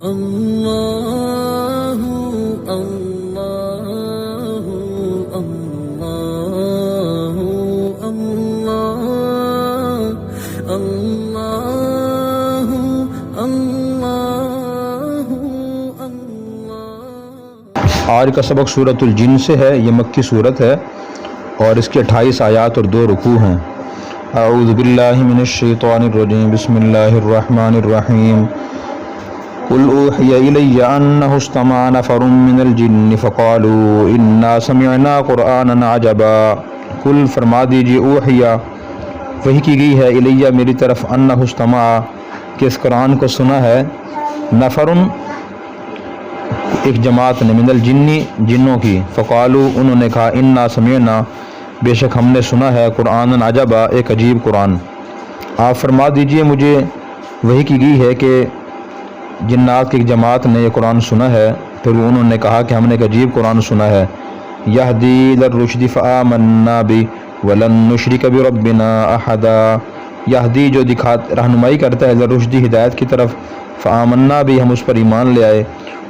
اللہ اللہ اللہ اللہ اللہ اللہ۔ آج کا سبق سورۃ الجن سے ہے۔ یہ مکی صورت ہے اور اس کے 28 آیات اور 2 رکوع ہیں۔ اعوذ باللہ من الشیطان الرجیم، بسم اللہ الرحمن الرحیم۔ قل اوحی الی انہ استمع نفر من الجن فقالوا انا سمعنا قرآنا عجبا۔ قل فرما دیجیے، اوحیا وحی کی گئی ہے، الیہ میری طرف، انہ استمع کہ اس قرآن کو سنا ہے، نفر ایک جماعت نے، من الجنی جنوں کی، فقالوا انہوں نے کہا، انا سمعنا بے شک ہم نے سنا ہے، قرآن عجبا ایک عجیب قرآن۔ آپ فرما دیجئے مجھے وحی کی گئی ہے کہ جنات کی ایک جماعت نے یہ قرآن سنا ہے، پھر انہوں نے کہا کہ ہم نے ایک عجیب قرآن سنا ہے، یہدی للرشد فآمنا بہ ولن نشرک بربنا احدا، یہدی جو رہنمائی کرتا ہے، للرشد ہدایت کی طرف، فآمنا بہ ہم اس پر ایمان لے آئے،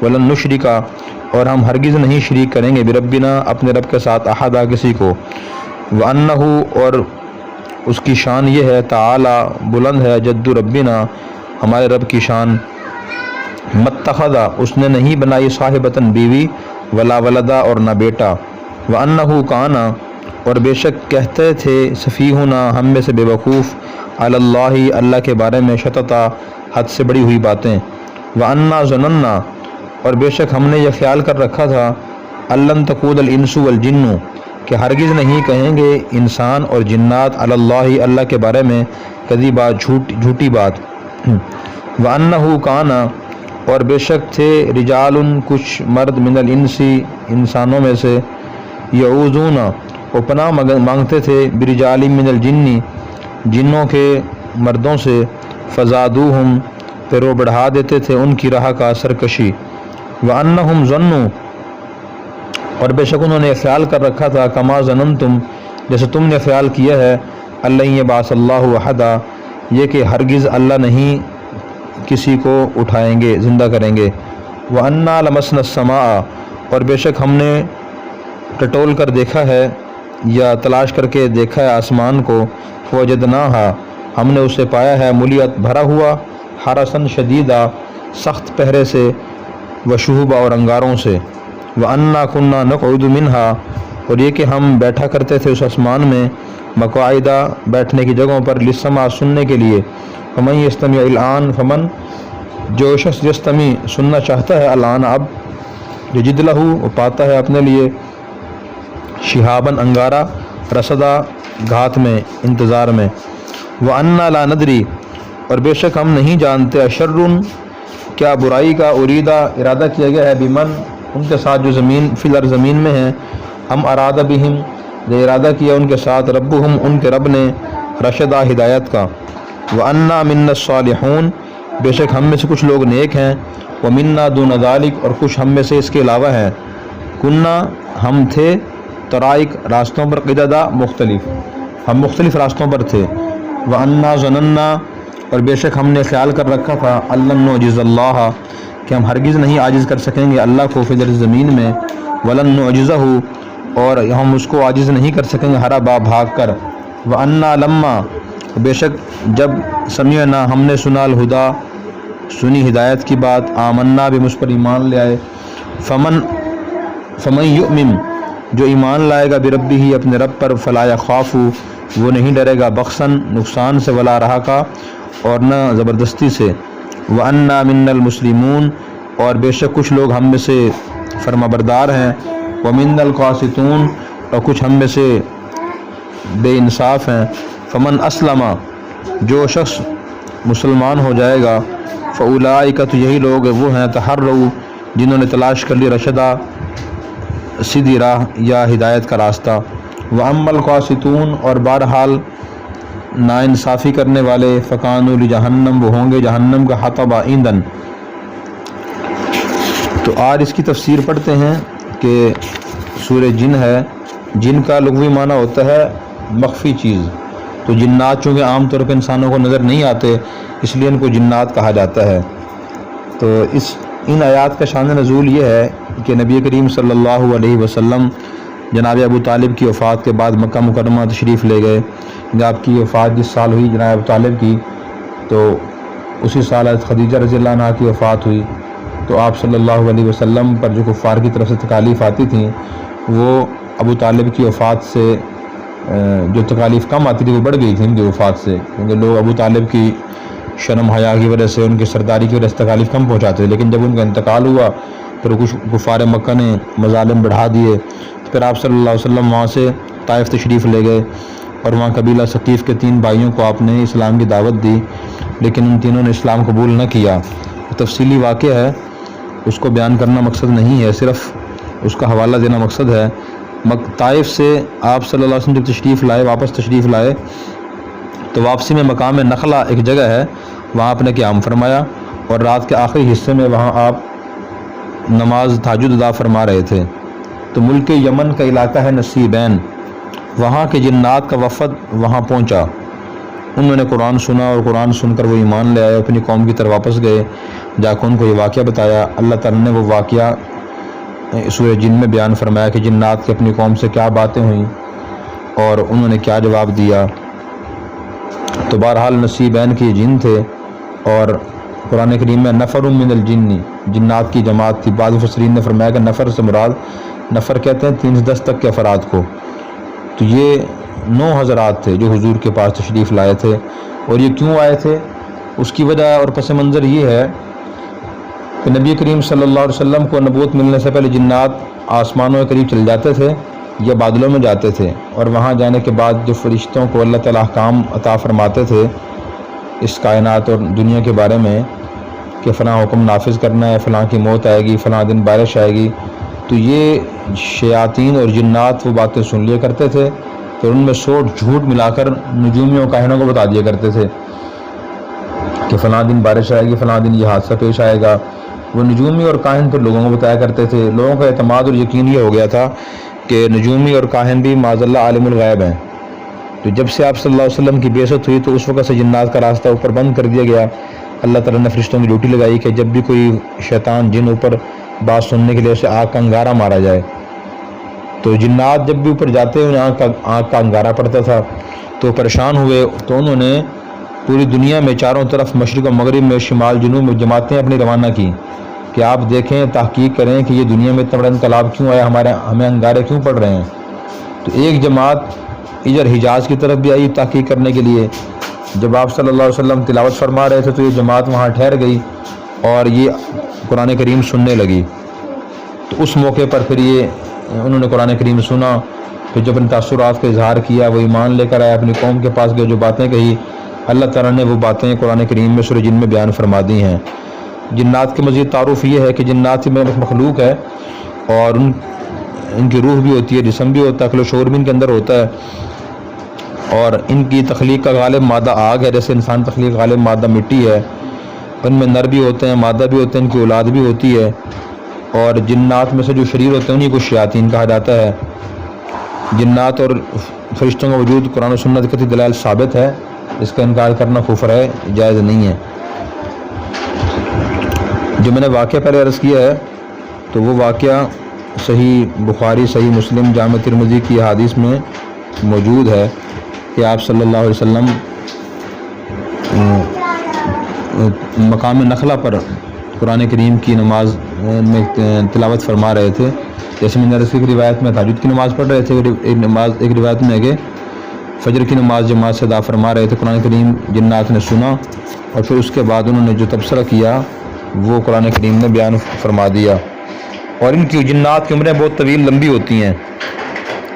ولن نشرک اور ہم ہرگز نہیں شریک کریں گے، بربنا اپنے رب کے ساتھ، احدا کسی کو، وانہ اور اس کی شان یہ ہے، تعالی بلند ہے، جد ربنا ہمارے رب کی شان، متخذا اس نے نہیں بنائی، صاحبتن بیوی، ولا ولدا اور نہ بیٹا، وانہ کانا اور بے شک کہتے تھے، سفیہنا ہم میں سے بے وقوف، علی اللہ اللہ کے بارے میں، شططا حد سے بڑی ہوئی باتیں، وانا ظننا اور بے شک ہم نے یہ خیال کر رکھا تھا، الن تقول الانس والجن کہ ہرگز نہیں کہیں گے انسان اور جنات، علی اللہ اللہ کے بارے میں، کذبا جھوٹی بات، وانہ کانا اور بے شک تھے، رجال کچھ مرد، من الانس انسانوں میں سے، یعوذون وہ پناہ مانگتے تھے، برجال من الجن جنوں کے مردوں سے، فزادوہم پھر وہ بڑھا دیتے تھے ان کی راہ کا سرکشی، وانہم ظنوا اور بے شک انہوں نے خیال کر رکھا تھا، کما ظننتم جیسے تم نے خیال کیا ہے، اللہ یبعث اللہ احدا یہ کہ ہرگز اللہ نہیں کسی کو اٹھائیں گے، زندہ کریں گے، وَأَنَّا لَمَسْنَا السَّمَاءَ اور بے شک ہم نے ٹٹول کر دیکھا ہے یا تلاش کر کے دیکھا ہے آسمان کو، فَوَجَدْنَاهَا ہم نے اسے پایا ہے، مُلِئَتْ بھرا ہوا، حَرَسًا شَدِيدًا سخت پہرے سے، وَشُهُبًا اور انگاروں سے، وَأَنَّا كُنَّا نَقْعُدُ مِنْهَا اور یہ کہ ہم بیٹھا کرتے تھے اس آسمان میں، مقاعدہ بیٹھنے کی جگہوں پر، لِلسَّمَاعِ سننے کے لیے، فمن یستمع الآن فمن جو شخص یستمع سننا چاہتا ہے، الآن اب، یجد لہ وہ پاتا ہے اپنے لیے، شہاباً انگارہ، رصدا گھات میں، انتظار میں، وَأَنَّا لَا نَدْرِي اور بے شک ہم نہیں جانتے، شرٌ کیا برائی کا، اریدہ ارادہ کیا گیا ہے، بمن ان کے ساتھ جو زمین فی الارض زمین میں ہیں، ہم اراد بہم جو ارادہ کیا ان کے ساتھ، ربہم ان کے رب نے، رشدہ ہدایت کا، وَأَنَّا مِنَّا الصَّالِحُونَ بے شک ہم میں سے کچھ لوگ نیک ہیں، وَمِنَّا دُونَ ذَلِكَ اور کچھ ہم میں سے اس کے علاوہ ہیں، کُنَّا ہم تھے، طرائق راستوں پر، قددا مختلف ہم مختلف راستوں پر تھے، وَأَنَّا ظَنَنَّا اور بے شک ہم نے خیال کر رکھا تھا، أَلَّن نُعْجِزَ اللَّهَ کہ ہم ہرگز نہیں عاجز کر سکیں گے اللہ کو، فی الارض زمین میں، وَلَن نُعْجِزَهُ اور ہم اس کو عاجز نہیں کر سکیں گے ہربا بھاگ کر، وَأَنَّا لَمَّا بے شک جب سمعنا ہم نے سنا، الہدا سنی ہدایت کی بات، آمنا بھی مجھ پر ایمان لے آئے، فمن یؤمن جو ایمان لائے گا، بربہ ہی اپنے رب پر، فلا یخاف وہ نہیں ڈرے گا، بخسن نقصان سے، ولا رہقا اور نہ زبردستی سے، وَأَنَّا مِنَّا الْمُسْلِمُونَ اور بے شک کچھ لوگ ہم میں سے فرما بردار ہیں، وَمِنَّا الْقَاسِطُونَ اور کچھ ہم میں سے بے انصاف ہیں، فمن اسلم جو شخص مسلمان ہو جائے گا، فاولئک تو یہی لوگ وہ ہیں، تحروا جنہوں نے تلاش کر لی، رشدا سیدھی راہ یا ہدایت کا راستہ، واما القاسطون اور بہرحال ناانصافی کرنے والے، فکانوا لجہنم وہ ہوں گے جہنم کا حطبا ایندھن۔ تو آج اس کی تفسیر پڑھتے ہیں کہ سورہ جن ہے، جن کا لغوی معنی ہوتا ہے مخفی چیز، تو جنات چونکہ عام طور پہ انسانوں کو نظر نہیں آتے، اس لیے ان کو جنات کہا جاتا ہے۔ تو تو ان آیات کا شان نزول یہ ہے کہ نبی کریم صلی اللہ علیہ وسلم جناب ابو طالب کی وفات کے بعد مکہ مکرمہ تشریف لے گئے. آپ کی وفات جس سال ہوئی جناب ابو طالب کی، تو اسی سال حضرت خدیجہ رضی اللہ عنہ کی وفات ہوئی. تو آپ صلی اللہ علیہ وسلم پر جو کفار کی طرف سے تکالیف آتی تھیں وہ ابو طالب کی وفات سے جو تکالیف کم آتی تھی وہ بڑھ گئی تھی ان کی وفات سے، کیونکہ لوگ ابو طالب کی شرم حیا کی وجہ سے، ان کی سرداری کی وجہ سے تکالیف کم پہنچاتے تھے. لیکن جب ان کا انتقال ہوا پھر کچھ کفار مکہ نے مظالم بڑھا دیے، پھر آپ صلی اللہ علیہ وسلم وہاں سے طائف تشریف لے گئے اور وہاں قبیلہ ثقیف کے 3 بھائیوں کو آپ نے اسلام کی دعوت دی، لیکن ان تینوں نے اسلام قبول نہ کیا. تفصیلی واقعہ ہے، اس کو بیان کرنا مقصد نہیں ہے، صرف اس کا حوالہ دینا مقصد ہے. طائف سے آپ صلی اللہ علیہ وسلم جب تشریف لائے، واپس تشریف لائے، تو واپسی میں مقام نخلہ ایک جگہ ہے، وہاں آپ نے قیام فرمایا اور رات کے آخری حصے میں وہاں آپ نماز تہجد ادا فرما رہے تھے. تو ملک یمن کا علاقہ ہے نصیبین، وہاں کے جنات کا وفد وہاں پہنچا. انہوں نے قرآن سنا اور قرآن سن کر وہ ایمان لے آئے، اپنی قوم کی طرف واپس گئے. جا کے ان کو یہ واقعہ بتایا. اللہ تعالیٰ نے وہ واقعہ سورہ جن میں بیان فرمایا کہ جنات کی اپنی قوم سے کیا باتیں ہوئیں اور انہوں نے کیا جواب دیا. تو بہرحال نصیبین کے جن تھے اور قرآن کریم میں نفر من الجن، جنات کی جماعت تھی. بعض مفسرین نے فرمایا کہ نفر سے مراد، نفر کہتے ہیں 3 سے 10 تک کے افراد کو. تو یہ 9 حضرات تھے جو حضور کے پاس تشریف لائے تھے. اور یہ کیوں آئے تھے، اس کی وجہ اور پس منظر یہ ہے کہ نبی کریم صلی اللہ علیہ وسلم کو نبوت ملنے سے پہلے جنات آسمانوں کے قریب چل جاتے تھے یا بادلوں میں جاتے تھے، اور وہاں جانے کے بعد جو فرشتوں کو اللہ تعالیٰ احکام عطا فرماتے تھے اس کائنات اور دنیا کے بارے میں کہ فلاں حکم نافذ کرنا ہے، فلاں کی موت آئے گی، فلاں دن بارش آئے گی، تو یہ شیاطین اور جنات وہ باتیں سن لیا کرتے تھے. تو ان میں سوٹ جھوٹ ملا کر نجومیوں کاہنوں کو بتا دیا کرتے تھے کہ فلاں دن بارش آئے گی، فلاں دن یہ حادثہ پیش آئے گا. وہ نجومی اور کاہن پھر لوگوں کو بتایا کرتے تھے. لوگوں کا اعتماد اور یقین یہ ہو گیا تھا کہ نجومی اور کاہن بھی معاذ اللہ عالم الغیب ہیں. تو جب سے آپ صلی اللہ علیہ وسلم کی بعثت ہوئی تو اس وقت سے جنات کا راستہ اوپر بند کر دیا گیا. اللہ تعالیٰ نے فرشتوں کی ڈیوٹی لگائی کہ جب بھی کوئی شیطان جن اوپر بات سننے کے لیے اسے آگ کا انگارہ مارا جائے. تو جنات جب بھی اوپر جاتے انہیں آگ کا انگارہ پڑتا تھا. تو پریشان ہوئے تو انہوں نے پوری دنیا میں چاروں طرف مشرق و مغرب میں شمال جنوب میں جماعتیں اپنی روانہ کی کہ آپ دیکھیں، تحقیق کریں کہ یہ دنیا میں اتنا بڑا انقلاب کیوں آیا، ہمیں انگارے کیوں پڑ رہے ہیں. تو ایک جماعت ادھر حجاز کی طرف بھی آئی تحقیق کرنے کے لیے. جب آپ صلی اللہ علیہ وسلم تلاوت فرما رہے تھے تو یہ جماعت وہاں ٹھہر گئی اور یہ قرآن کریم سننے لگی. تو اس موقع پر پھر انہوں نے قرآن کریم سنا، پھر جب اپنے تاثرات کا اظہار کیا، وہ ایمان لے کر آیا، اپنی قوم کے پاس گئے، جو باتیں کہی اللہ تعالیٰ نے وہ باتیں قرآن کریم میں سورہ جن میں بیان فرما دی ہیں. جنات کے مزید تعارف یہ ہے کہ جنات میں مخلوق ہے اور ان کی روح بھی ہوتی ہے، جسم بھی ہوتا ہے، عقل و شعور بھی ان کے اندر ہوتا ہے، اور ان کی تخلیق کا غالب مادہ آگ ہے، جیسے انسان تخلیق غالب مادہ مٹی ہے. ان میں نر بھی ہوتے ہیں، مادہ بھی ہوتے ہیں، ان کی اولاد بھی ہوتی ہے. اور جنات میں سے جو شریر ہوتے ہیں انہیں کو شیاطین کہا جاتا ہے. جنات اور فرشتوں کا وجود قرآن و سنت کی دلائل ثابت ہے، اس کا انکار کرنا کفر ہے، جائز نہیں ہے. جو میں نے واقعہ پہلے عرض کیا ہے تو وہ واقعہ صحیح بخاری، صحیح مسلم، جامع ترمذی کی حدیث میں موجود ہے کہ آپ صلی اللہ علیہ وسلم مقام نخلہ پر قرآن کریم کی نماز میں تلاوت فرما رہے تھے. جیسے میں نے عرض کی روایت میں تہجد کی نماز پڑھ رہے تھے، ایک روایت میں ہے کہ فجر کی نماز جماعت سے ادا فرما رہے تھے. قرآن کریم جنات نے سنا اور پھر اس کے بعد انہوں نے جو تبصرہ کیا وہ قرآن کریم نے بیان فرما دیا. اور ان کی جنات کی عمریں بہت طویل لمبی ہوتی ہیں.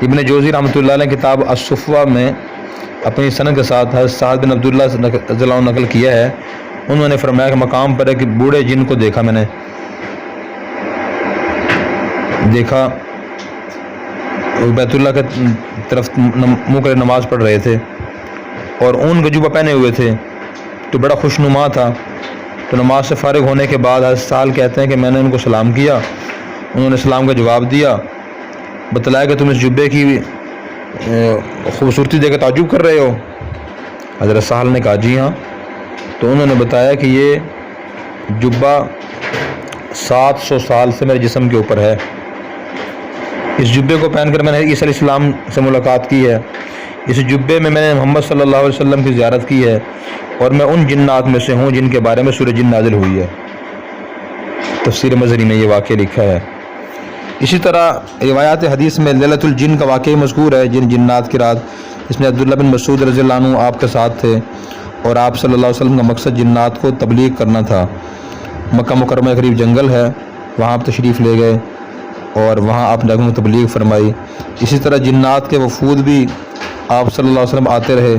ابن جوزی رحمۃ اللہ علیہ کتاب الصفوہ میں اپنی سند کے ساتھ حضرت سعد بن عبداللہ رضی اللہ عنہ نقل کیا ہے. انہوں نے فرمایا کہ مقام پر ایک بوڑھے جن کو دیکھا، میں نے دیکھا بیت اللہ کے طرف منہ کر نماز پڑھ رہے تھے اور اون گجوبہ پہنے ہوئے تھے، تو بڑا خوشنما تھا. تو نماز سے فارغ ہونے کے بعد حضرت سال کہتے ہیں کہ میں نے ان کو سلام کیا، انہوں نے سلام کا جواب دیا. بتلایا کہ تم اس جبے کی خوبصورتی دیکھ کے تعجب کر رہے ہو؟ حضرت سہل نے کہا جی ہاں. تو انہوں نے بتایا کہ یہ جبہ 700 سال سے میرے جسم کے اوپر ہے۔ اس جبے کو پہن کر میں نے عیسیٰ علیہ السلام سے ملاقات کی ہے۔ اس جبے میں نے محمد صلی اللہ علیہ وسلم کی زیارت کی ہے، اور میں ان جنات میں سے ہوں جن کے بارے میں سورہ جن نازل ہوئی ہے۔ تفسیر مظہری میں یہ واقعہ لکھا ہے۔ اسی طرح روایات حدیث میں لیلۃ الجن کا واقعہ مذکور ہے، جنات کی رات، اس میں عبداللہ بن مسعود رضی اللہ عنہ آپ کے ساتھ تھے، اور آپ صلی اللہ علیہ وسلم کا مقصد جنات کو تبلیغ کرنا تھا۔ مکہ مکرمہ کے قریب جنگل ہے، وہاں آپ تشریف لے گئے اور وہاں آپ نے لوگوں کو تبلیغ فرمائی۔ اسی طرح جنات کے وفود بھی آپ صلی اللہ علیہ وسلم آتے رہے،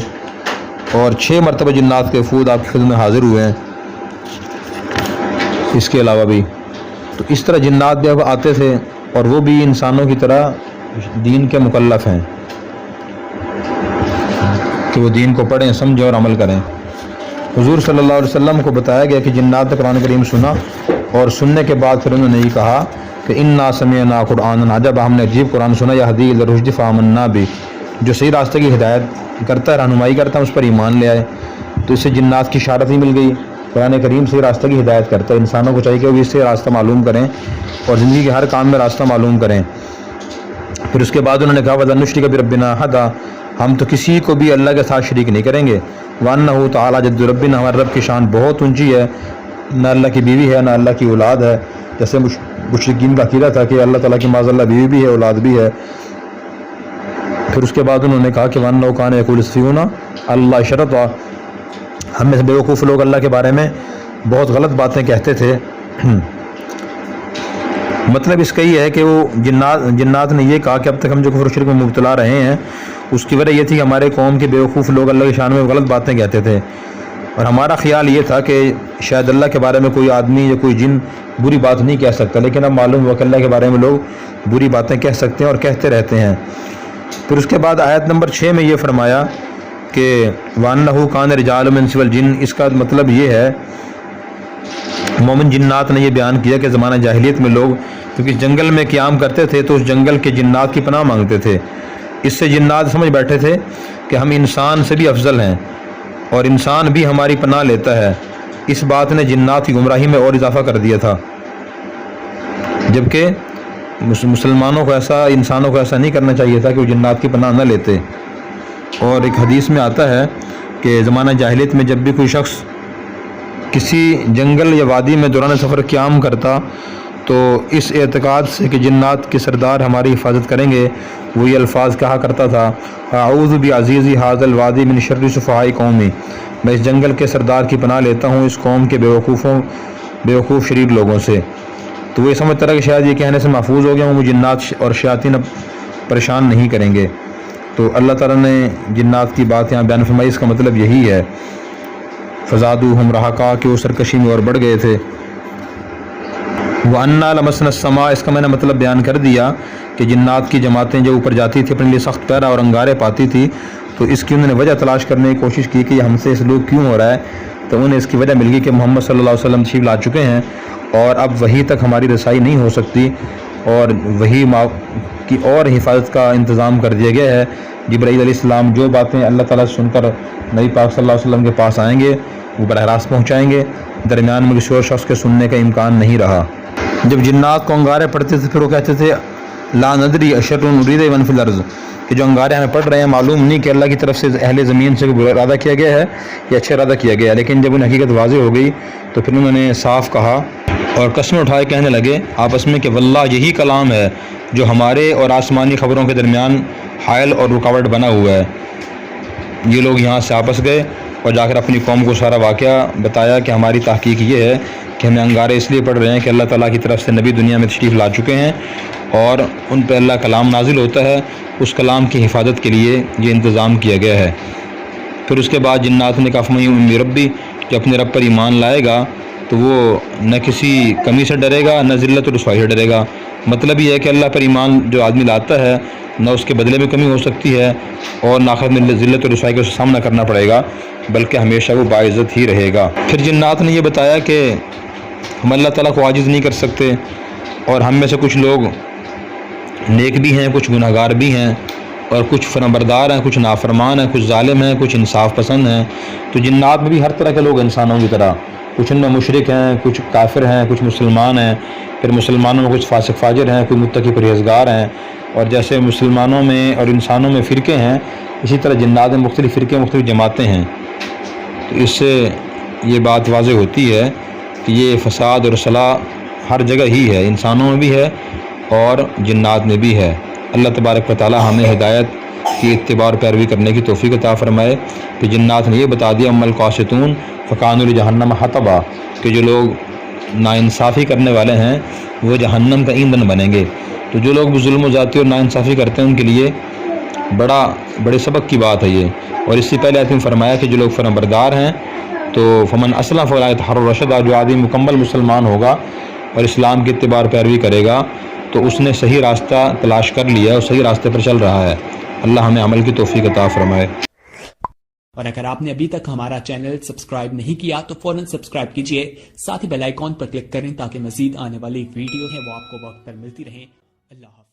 اور 6 مرتبہ جنات کے وفود آپ کی خدمت میں حاضر ہوئے ہیں۔ اس کے علاوہ بھی تو اس طرح جنات بھی اب آتے تھے، اور وہ بھی انسانوں کی طرح دین کے مکلف ہیں کہ وہ دین کو پڑھیں، سمجھیں اور عمل کریں۔ حضور صلی اللہ علیہ وسلم کو بتایا گیا کہ جنات نے قرآن کریم سنا، اور سننے کے بعد پھر انہوں نے یہ کہا کہ انا سمعنا قرآنا عجبا، ہم نے عجیب قرآن سنا، یہدی الی الرشد فآمنا بہ، جو صحیح راستے کی ہدایت کرتا ہے، رہنمائی کرتا ہے، اس پر ایمان لے آئے۔ تو اس سے جنات کی اشارت ہی مل گئی۔ قرآن کریم صحیح راستے کی ہدایت کرتا ہے، انسانوں کو چاہیے کہ وہ اس سے راستہ معلوم کریں اور زندگی کے ہر کام میں راستہ معلوم کریں۔ پھر اس کے بعد انہوں نے کہا وَلَن نُشْرِكَ بِرَبِّنَا أَحَدًا، ہم تو کسی کو بھی اللہ کے ساتھ شریک نہیں کریں گے۔ وَأَنَّهُ تَعَالَىٰ جَدُّ رَبِّنَا، ہمارے رب کی شان بہت اونچی ہے، نہ اللہ کی بیوی ہے نہ اللہ کی اولاد ہے، جیسے مشرکین کا عقیدہ تھا کہ اللہ تعالیٰ کی معاذ اللہ بیوی بھی ہے، اولاد بھی ہے۔ پھر اس کے بعد انہوں نے کہا کہ وَأَنَّهُ كَانَ يَقُولُ السَّفِيهُونَ اللہ شرطا، ہم میں سے بیوقوف لوگ اللہ کے بارے میں بہت غلط باتیں کہتے تھے۔ مطلب اس کا یہ ہے کہ وہ جنات نے یہ کہا کہ اب تک ہم جو کفر و شرک میں مبتلا رہے ہیں، اس کی وجہ یہ تھی کہ ہمارے قوم کے بیوقوف لوگ اللہ کی شان میں غلط باتیں کہتے تھے، اور ہمارا خیال یہ تھا کہ شاید اللہ کے بارے میں کوئی آدمی یا کوئی جن بری بات نہیں کہہ سکتا، لیکن اب معلوم ہوا کہ اللہ کے بارے میں لوگ بری باتیں کہہ سکتے ہیں اور کہتے رہتے ہیں۔ پھر اس کے بعد آیت نمبر 6 میں یہ فرمایا کہ وَأَنَّهُ كَانَ رِجَالٌ مِّن سِوَى الْجِنِّ، اس کا مطلب یہ ہے، مومن جنات نے یہ بیان کیا کہ زمانہ جاہلیت میں لوگ کیونکہ اس جنگل میں قیام کرتے تھے تو اس جنگل کے جنات کی پناہ مانگتے تھے۔ اس سے جنات سمجھ بیٹھے تھے کہ ہم انسان سے بھی افضل ہیں اور انسان بھی ہماری پناہ لیتا ہے۔ اس بات نے جنات کی گمراہی میں اور اضافہ کر دیا تھا، جبکہ مسلمانوں کو انسانوں کو ایسا نہیں کرنا چاہیے تھا کہ وہ جنات کی پناہ نہ لیتے۔ اور ایک حدیث میں آتا ہے کہ زمانہ جاہلیت میں جب بھی کوئی شخص کسی جنگل یا وادی میں دوران سفر قیام کرتا تو اس اعتقاد سے کہ جنات کے سردار ہماری حفاظت کریں گے، وہ یہ الفاظ کہا کرتا تھا اعوذ بعزیزی ھذا الوادی من شر سفہاء قومی، میں اس جنگل کے سردار کی پناہ لیتا ہوں اس قوم کے بیوقوف شریر لوگوں سے۔ تو وہ یہ سمجھتا رہا کہ شاید یہ کہنے سے محفوظ ہو گیا ہوں، وہ جنات اور شیاطین اب پریشان نہیں کریں گے۔ تو اللہ تعالیٰ نے جنات کی بات یہاں بیان فرمائی، اس کا مطلب یہی ہے فزادوہم رہقا، کہ وہ سرکشی میں اور بڑھ گئے تھے۔ وَأَنَّا لَمَسْنَا السَّمَاءَ، اس کا میں نے مطلب بیان کر دیا کہ جنات کی جماعتیں جو اوپر جاتی تھی اپنے لیے سخت پیرا اور انگارے پاتی تھی، تو اس کی انہوں نے وجہ تلاش کرنے کی کوشش کی کہ یہ ہم سے اس لوگ کیوں ہو رہا ہے، تو انہیں اس کی وجہ مل گئی کہ محمد صلی اللہ علیہ وسلم تشریف لا چکے ہیں اور اب وحی تک ہماری رسائی نہیں ہو سکتی، اور وحی کی اور حفاظت کا انتظام کر دیا گیا ہے۔ جبرائیل علیہ السلام جو باتیں اللہ تعالیٰ سے سن کر نبی پاک صلی اللہ علیہ وسلم کے پاس آئیں گے وہ براہ راست پہنچائیں گے، درمیان میں کسی اور شخص کے سننے کا امکان نہیں رہا۔ جب جنات کو انگارے پڑتے تھے پھر وہ کہتے تھے لا ندری اشر ارید من فی الارض، کہ جو انگارے ہمیں پڑ رہے ہیں معلوم نہیں کہ اللہ کی طرف سے اہل زمین سے کوئی ارادہ کیا گیا ہے یا اچھا ارادہ کیا گیا ہے، لیکن جب انہیں حقیقت واضح ہو گئی تو پھر انہوں نے صاف کہا اور قسمیں اٹھائے کہنے لگے آپس میں کہ واللہ یہی کلام ہے جو ہمارے اور آسمانی خبروں کے درمیان حائل اور رکاوٹ بنا ہوا ہے۔ یہ لوگ یہاں سے آپس گئے اور جا کر اپنی قوم کو سارا واقعہ بتایا کہ ہماری تحقیق یہ ہے کہ ہمیں انگارے اس لیے پڑ رہے ہیں کہ اللہ تعالیٰ کی طرف سے نبی دنیا میں تشریف لا چکے ہیں اور ان پہ اللہ کلام نازل ہوتا ہے، اس کلام کی حفاظت کے لیے یہ انتظام کیا گیا ہے۔ پھر اس کے بعد جنات نے کہا فمن یؤمن بربی، جو اپنے رب پر ایمان لائے گا تو وہ نہ کسی کمی سے ڈرے گا نہ ذلت و رسوائی سے ڈرے گا۔ مطلب یہ ہے کہ اللہ پر ایمان جو آدمی لاتا ہے نہ اس کے بدلے میں کمی ہو سکتی ہے اور نہ آخرت میں ذلت و رسوائی کا سامنا کرنا پڑے گا، بلکہ ہمیشہ وہ باعزت ہی رہے گا۔ پھر جنات نے یہ بتایا کہ ہم اللہ تعالیٰ کو عاجز نہیں کر سکتے، اور ہم میں سے کچھ لوگ نیک بھی ہیں، کچھ گناہ گار بھی ہیں، اور کچھ فرمانبردار ہیں، کچھ نافرمان ہیں، کچھ ظالم ہیں، کچھ انصاف پسند ہیں۔ تو جنات میں بھی ہر طرح کے لوگ انسانوں کی طرح، کچھ ان میں مشرک ہیں، کچھ کافر ہیں، کچھ مسلمان ہیں، پھر مسلمانوں میں کچھ فاسق فاجر ہیں، کوئی متقی پرہیزگار ہیں، اور جیسے مسلمانوں میں اور انسانوں میں فرقے ہیں، اسی طرح جنات میں مختلف فرقے، مختلف جماعتیں ہیں۔ تو اس سے یہ بات واضح ہوتی ہے کہ یہ فساد اور صلاح ہر جگہ ہی ہے، انسانوں میں بھی ہے اور جنات میں بھی ہے۔ اللہ تبارک و تعالی ہمیں ہدایت کی اتباع اور پیروی کرنے کی توفیق عطا فرمائے۔ کہ جنات نے یہ بتا دیا ام القاسطون فکانوا لجہنم حطبا، کہ جو لوگ ناانصافی کرنے والے ہیں وہ جہنم کا ایندھن بنیں گے۔ تو جو لوگ بھی ظلم و زیادتی اور ناانصافی کرتے ہیں ان کے لیے بڑے سبق کی بات ہے یہ۔ اور اس سے پہلے آیت میں فرمایا کہ جو لوگ فرمانبردار ہیں تو فمن اسلم فاولئک تحروا رشدا، جو آدمی مکمل مسلمان ہوگا اور اسلام کی اتباع اور پیروی کرے گا تو اس نے صحیح راستہ تلاش کر لیا اور صحیح راستے پر چل رہا ہے۔ اللہ ہمیں عمل کی توفیق عطا فرمائے۔ اور اگر آپ نے ابھی تک ہمارا چینل سبسکرائب نہیں کیا تو فوراً سبسکرائب کیجئے، ساتھ ہی بیل آئیکن پر کلک کریں تاکہ مزید آنے والی ویڈیو ہے وہ آپ کو وقت پر ملتی رہیں۔ اللہ حافظ۔